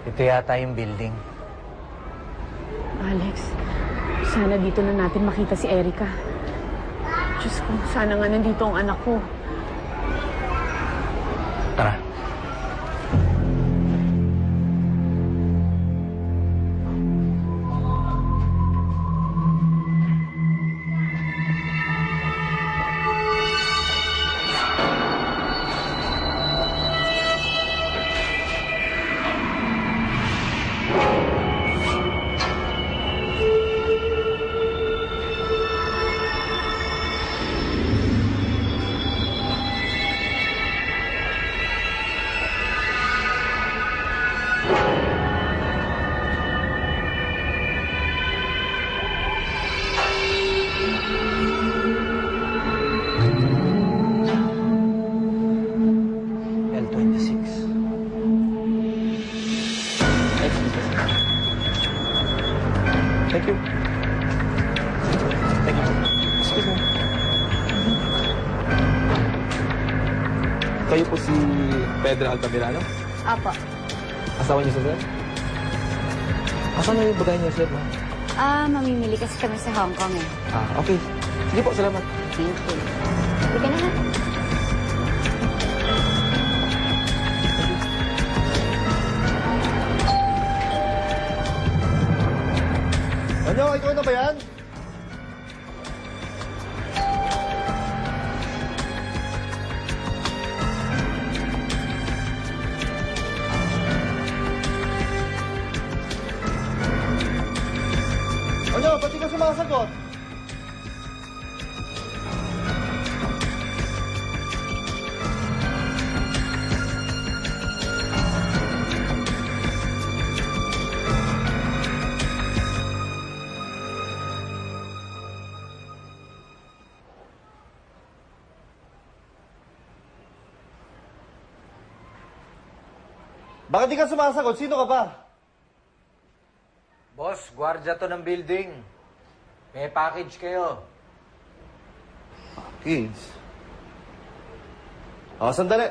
Ito yata yung building. Alex, sana dito na natin makita si Erica. Diyos ko, sana nga nandito ang anak ko. Tara. Thank you. Thank you. Excuse me. Kayo po si Pedro Altamirano? Apo. Asawa niyo sa sir? Asan na yung bagay niya, sir, ma'am? Mamimili kasi kami sa Hong Kong eh. Okay. Sige po, salamat. Thank you. Hindi ka na ha? Ano? Ikaw na ba yan? Ano? Ba't di ka sumasagot? Bakit di ka sumasagot? Sino ka ba? Boss, gwardiya to ng building. May package kayo. Kids? Sandali.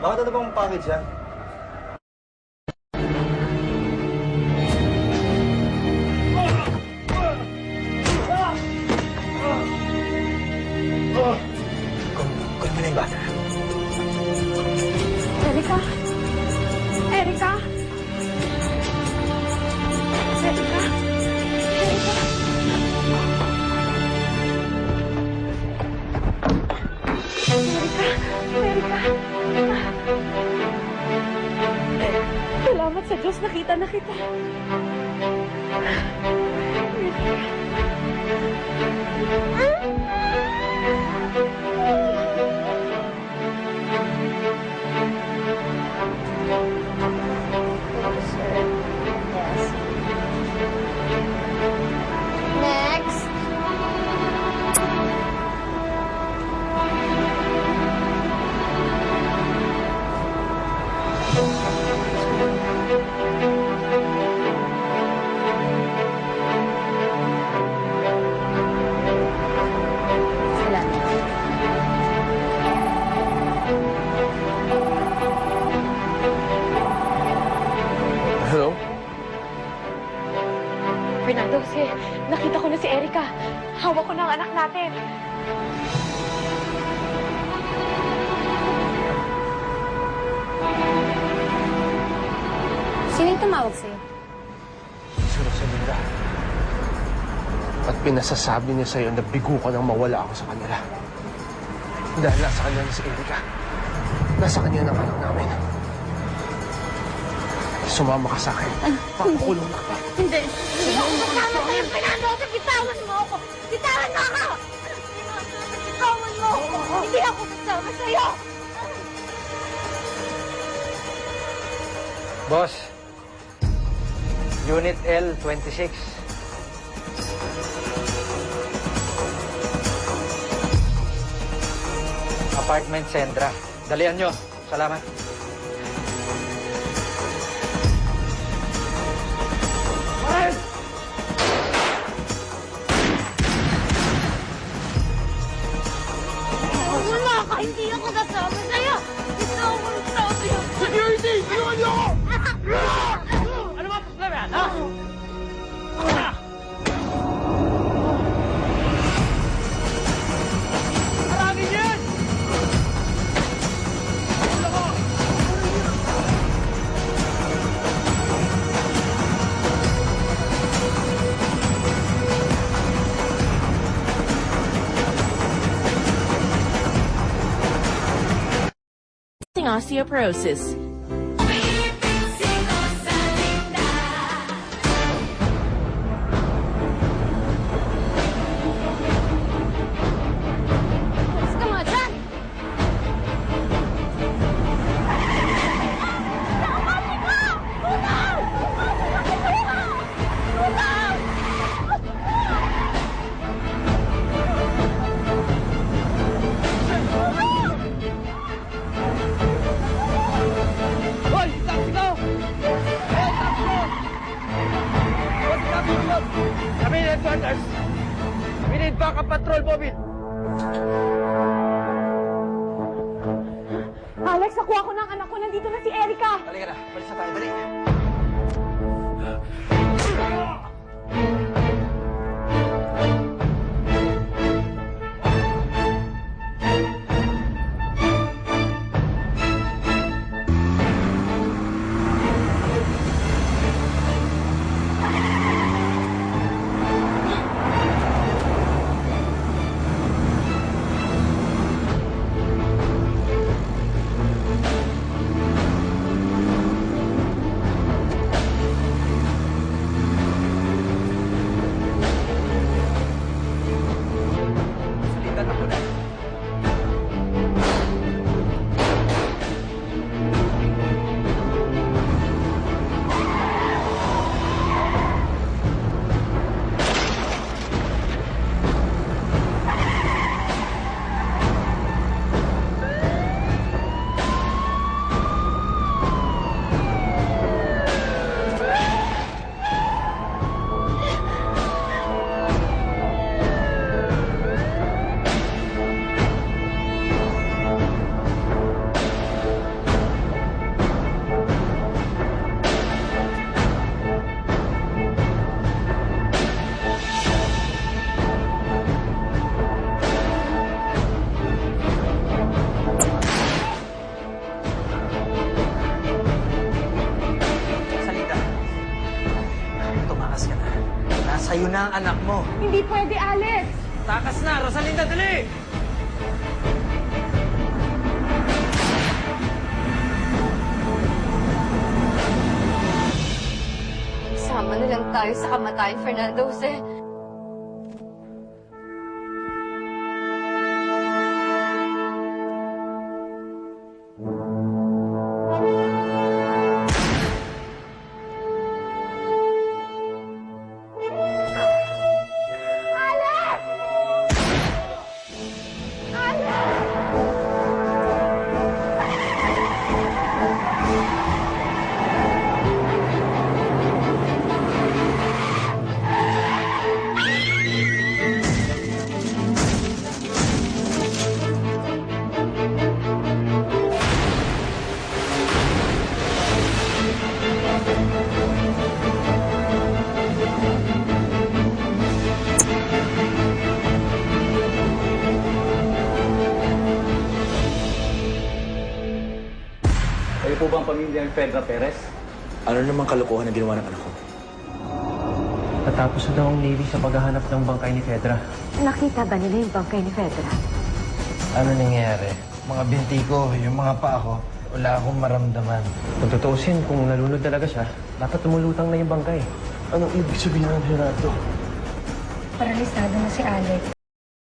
Bakit ano bang package yan? Kunin mo na yung bata. Erica? Erica? Erica? Erica? Erica? Salamat sa Diyos, nakita na kita. Yes. Next. Salamat. Hello? Fernando, nakita ko na si Erica. Hawak ko na ang anak natin. Sino yung tumawag sa'yo? Si Rosalinda. At pinasasabi niya sa'yo na bigo ka nang mawala ako sa kanila. Dahil nasa kanya na si Erica. Nasa kanya ng anak namin. Sumama ka sa akin. Papakulong na kita. Hindi. Hindi ako kasama sa'yo, Fernando. Bitawan mo ako. Bitawan mo ako. Bitawan mo ako. Hindi ako kasama sa'yo. Boss, Unit L26. Apartment Sendra. Dalian nyo. Salamat. osteoporosis. Alis ka nga dyan! Nakapati ka! Tutang! Tutang! Hoy! Taxi ko! Hey, taxi ko! What's happening mo? Kami ng headquarters. We need backup patrol, Bobby. Alex, nakuha ko ng anak ko. Nandito na si Erica. Halika na. Balis na tayo. Dali. Salita na muna. Salita. Tumakas ka na. Nasa'yo na ang anak mo. Hindi pwede, Alex. Takas na! Rosalinda, dali! Sama na lang tayo sa kamatayan, Fernando Jose. Kayo po bang pamilya ng Fedra Perez? Ano namang kalokohan na ginawa ng anak ko? Natapos na daw ang Navy sa paghahanap ng bangkay ni Fedra. Nakita ba nila yung bangkay ni Fedra? Ano nangyari? Mga binti ko, yung mga paa ko, wala akong maramdaman. Kung tutuusin, kung nalunod talaga siya, dapat tumulutang na yung bangkay. Anong ibig sabihin ng Gerardo? Paralisado na si Alex.